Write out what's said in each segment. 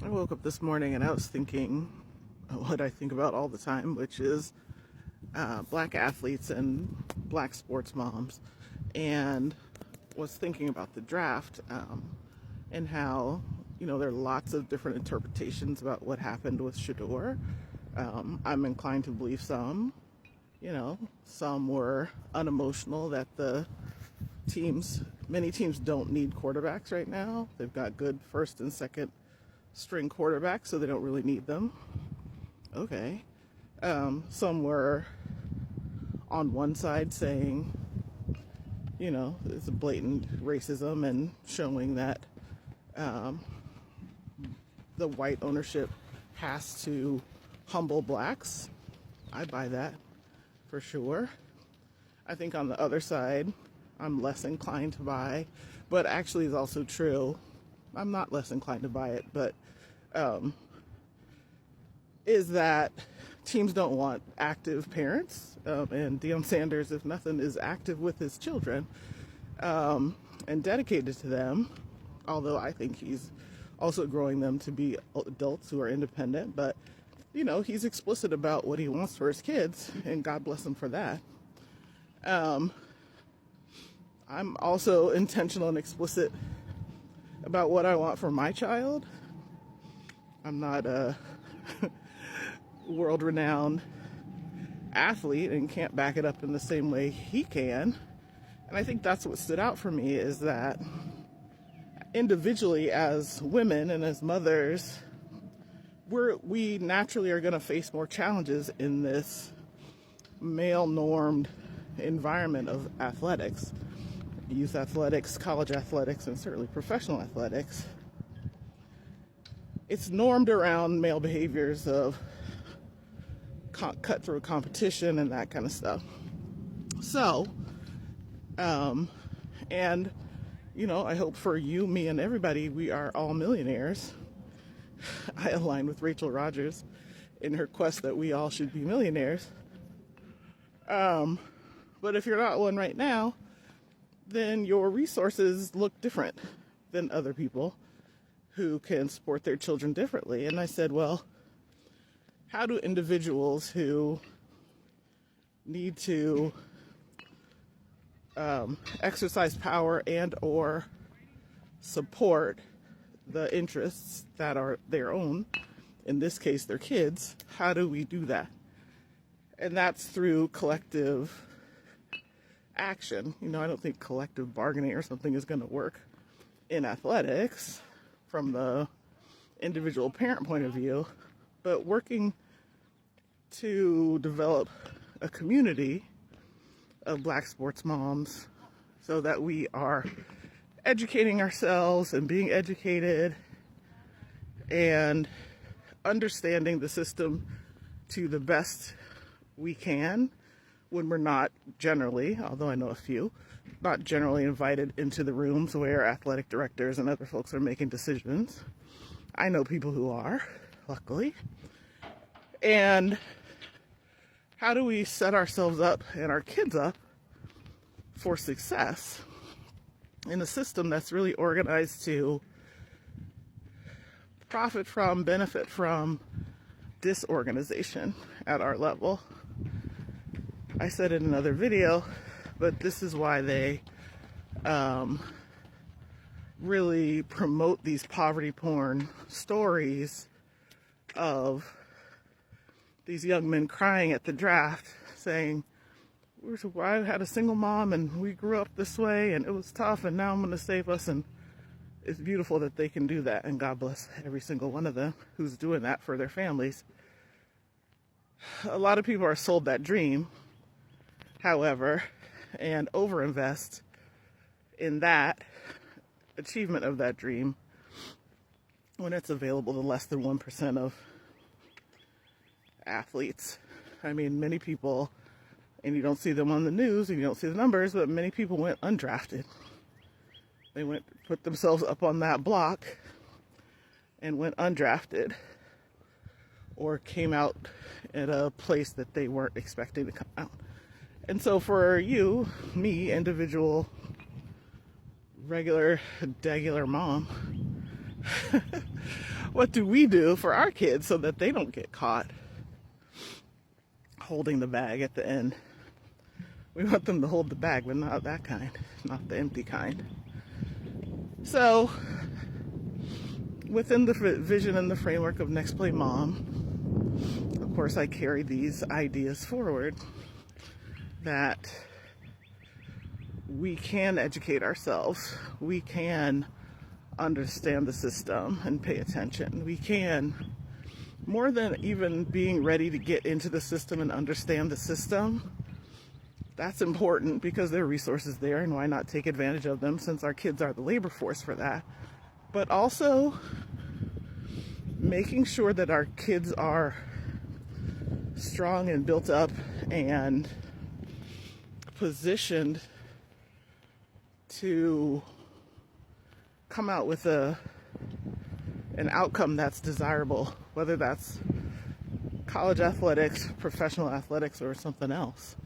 I woke up this morning and I was thinking what I think about all the time, which is black athletes and black sports moms, and was thinking about the draft and how, there are lots of different interpretations about what happened with Shador. I'm inclined to believe some were unemotional, that many teams don't need quarterbacks right now. They've got good first and second string quarterbacks, so they don't really need them. Okay. Some were on one side saying, it's a blatant racism and showing that the white ownership has to humble blacks. I buy that for sure. I think on the other side, I'm less inclined to buy, but actually it's also true. I'm not less inclined to buy it, but is that teams don't want active parents, and Deion Sanders, if nothing, is active with his children and dedicated to them, although I think he's also growing them to be adults who are independent, but he's explicit about what he wants for his kids, and God bless him for that. I'm also intentional and explicit about what I want for my child. I'm not a world-renowned athlete and can't back it up in the same way he can. And I think that's what stood out for me, is that individually as women and as mothers, we naturally are going to face more challenges in this male-normed environment of athletics, youth athletics, college athletics, and certainly professional athletics. It's normed around male behaviors of cutthroat competition and that kind of stuff. So, and I hope for you, me, and everybody, we are all millionaires. I align with Rachel Rogers in her quest that we all should be millionaires. But if you're not one right now, then your resources look different than other people who can support their children differently. And I said, well, how do individuals who need to exercise power and or support the interests that are their own, in this case their kids, how do we do that? And that's through collective action. I don't think collective bargaining or something is going to work in athletics from the individual parent point of view, but working to develop a community of black sports moms so that we are educating ourselves and being educated and understanding the system to the best we can, when we're not generally, although I know a few, not generally invited into the rooms where athletic directors and other folks are making decisions. I know people who are, luckily. And how do we set ourselves up and our kids up for success in a system that's really organized to profit from, benefit from disorganization at our level? I said in another video, but this is why they really promote these poverty porn stories of these young men crying at the draft saying, I had a single mom and we grew up this way and it was tough and now I'm going to save us. And it's beautiful that they can do that, and God bless every single one of them who's doing that for their families. A lot of people are sold that dream, however, and overinvest in that achievement of that dream when it's available to less than 1% of athletes. I mean, many people, and you don't see them on the news and you don't see the numbers, but many people went undrafted. They put themselves up on that block and went undrafted, or came out at a place that they weren't expecting to come out. And so for you, me, individual, regular mom, what do we do for our kids so that they don't get caught holding the bag at the end? We want them to hold the bag, but not that kind, not the empty kind. So, within the vision and the framework of Next Play Mom, of course, I carry these ideas forward that we can educate ourselves. We can understand the system and pay attention. We can, more than even being ready to get into the system and understand the system, that's important because there are resources there, and why not take advantage of them since our kids are the labor force for that. But also making sure that our kids are strong and built up and positioned to come out with an outcome that's desirable, whether that's college athletics, professional athletics, or something else.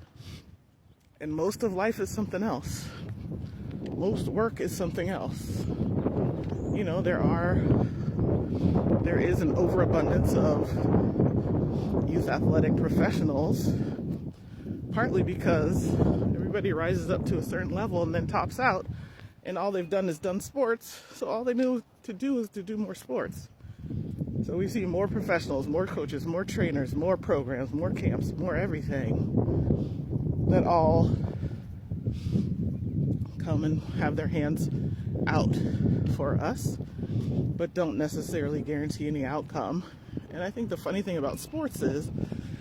And most of life is something else. Most work is something else. You know, there is an overabundance of youth athletic professionals, partly because everybody rises up to a certain level and then tops out, and all they've done is done sports, so all they knew to do is to do more sports. So we see more professionals, more coaches, more trainers, more programs, more camps, more everything that all come and have their hands out for us, but don't necessarily guarantee any outcome. And I think the funny thing about sports is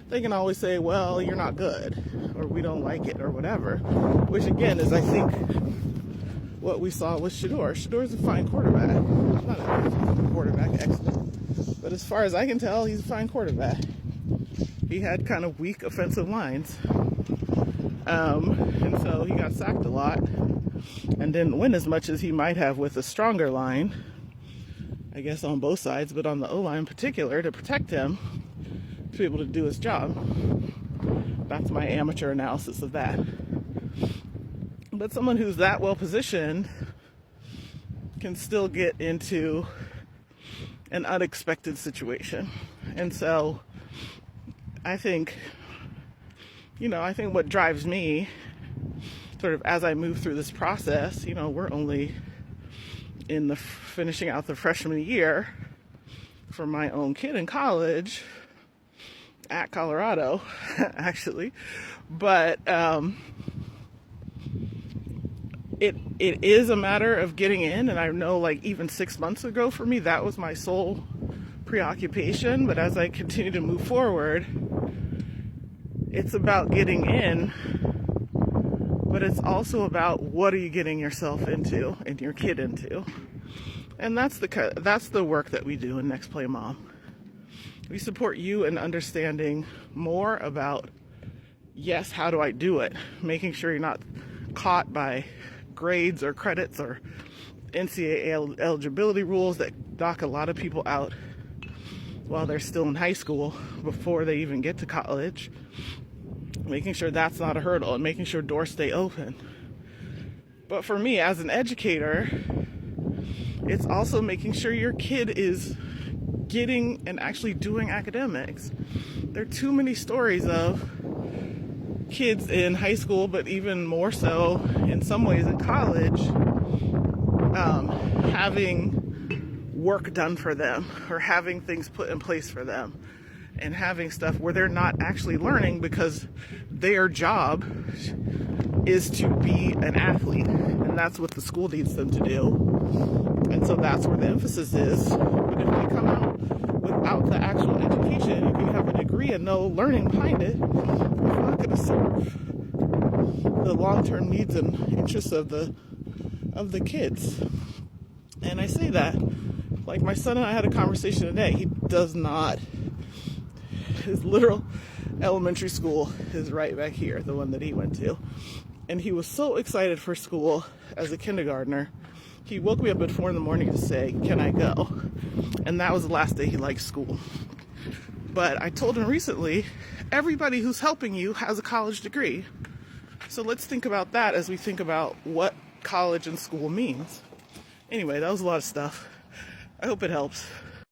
they can always say, well, you're not good, or we don't like it, or whatever, which again is, I think, what we saw with Shedeur. Shedor's a fine quarterback. Not a quarterback expert, but as far as I can tell, he's a fine quarterback. He had kind of weak offensive lines, and so he got sacked a lot and didn't win as much as he might have with a stronger line, I guess on both sides, but on the O-line in particular, to protect him, to be able to do his job. That's my amateur analysis of that. But someone who's that well positioned can still get into an unexpected situation. And so I think what drives me sort of as I move through this process, we're only in the finishing out the freshman year for my own kid in college at Colorado, actually. But it is a matter of getting in, and I know, like, even 6 months ago for me, that was my sole preoccupation. But as I continue to move forward, it's about getting in, but it's also about what are you getting yourself into and your kid into. And that's the work that we do in Next Play Mom. We support you in understanding more about, yes, how do I do it? Making sure you're not caught by grades or credits or NCAA eligibility rules that knock a lot of people out while they're still in high school before they even get to college. Making sure that's not a hurdle and making sure doors stay open. But for me, as an educator, it's also making sure your kid is getting and actually doing academics. There are too many stories of kids in high school, but even more so in some ways in college, having work done for them or having things put in place for them and having stuff where they're not actually learning because their job is to be an athlete, and that's what the school needs them to do. And so that's where the emphasis is. But if they come out without the actual education, you can have a degree and no learning behind it, it's not going to serve the long-term needs and interests of the kids. And I say that, like, my son and I had a conversation today. He does not, his literal elementary school is right back here, the one that he went to. And he was so excited for school as a kindergartner. He woke me up at 4 a.m. to say, can I go? And that was the last day he liked school. But I told him recently, everybody who's helping you has a college degree. So let's think about that as we think about what college and school means. Anyway, that was a lot of stuff. I hope it helps.